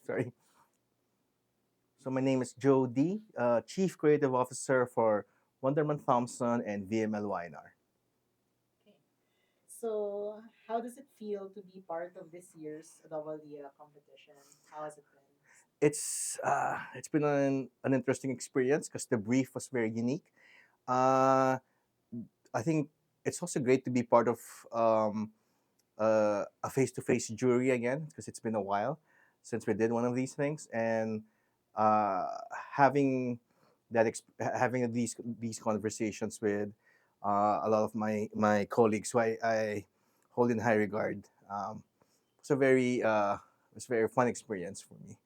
Sorry. So my name is Joe D, Chief Creative Officer for Wonderman Thompson and VML YNR. Okay. So, how does it feel to be part of this year's Dawalia competition? How has it been? It's been an interesting experience because the brief was very unique. Uh, I think it's also great to be part of um, a face-to-face jury again because it's been a while since we did one of these things, and uh, having having these conversations with a lot of my colleagues who I hold in high regard. It's a very it's a very fun experience for me,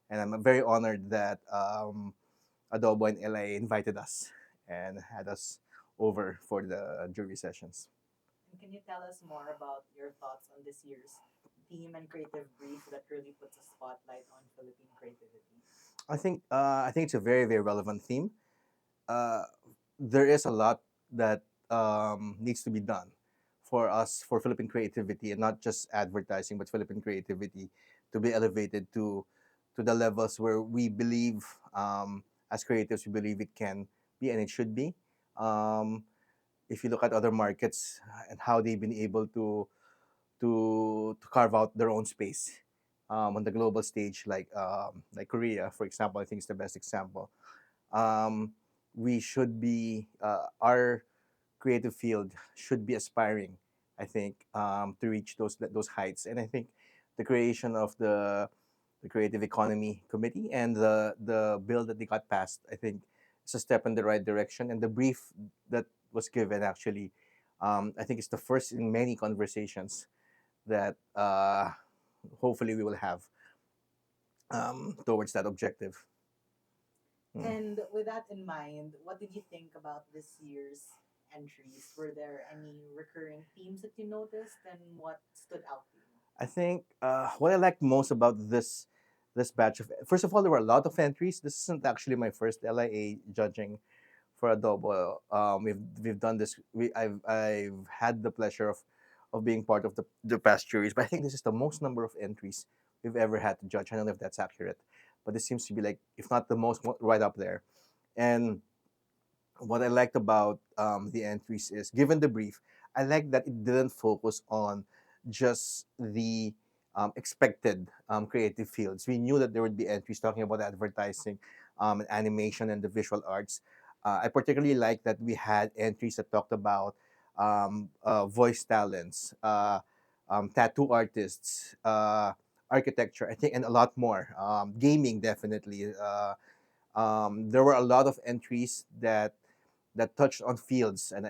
and I'm very honored that Adobo and LA invited us and had us over for the jury sessions. And can you tell us more about your thoughts on this year's theme and creative brief that really puts a spotlight on Philippine creativity? I think it's a very relevant theme. Uh, there is a lot that needs to be done for us for Philippine creativity, and not just advertising, but Philippine creativity to be elevated to the levels where we believe as creatives we believe it can be and it should be. Um, if you look at other markets and how they've been able to carve out their own space on the global stage, like Korea, for example, I think is the best example. Um, we should be our creative field should be aspiring, I think, to reach those heights. And I think the creation of the Creative Economy Committee and the bill that they got passed, I think, is a step in the right direction. And the brief that was given actually, I think, it's the first in many conversations that hopefully we will have towards that objective. Mm. And with that in mind, what did you think about this year's entries? Were there any recurring themes that you noticed, and what stood out to you? I think what I liked most about this batch of, first of all, there were a lot of entries. This isn't actually my first LIA judging for Adobo. We've done this. I've had the pleasure of being part of the past juries, but I think this is the most number of entries we've ever had to judge. I don't know if that's accurate, but this seems to be like, if not the most, right up there. And what I liked about the entries is, given the brief, I like that it didn't focus on just the expected creative fields. We knew that there would be entries talking about advertising, and animation, and the visual arts. I particularly like that we had entries that talked about voice talents, tattoo artists, architecture, I think, and a lot more. Gaming, definitely. There were a lot of entries that touched on fields and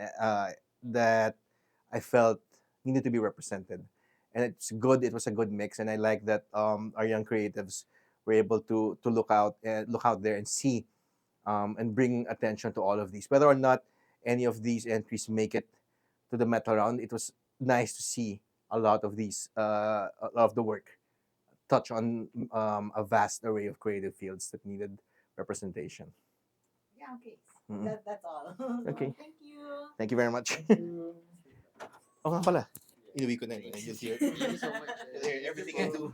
that I felt needed to be represented. And it's good. It was a good mix, and I like that our young creatives were able to look out there and see and bring attention to all of these. Whether or not any of these entries make it to the metal round, it was nice to see a lot of the work touch on a vast array of creative fields that needed representation. Yeah, okay. Mm. That's all. Okay. Thank you. Thank you very much. Oo nga pala. Inuwi ko na yun. Just here. Thank you so much. Everything I do.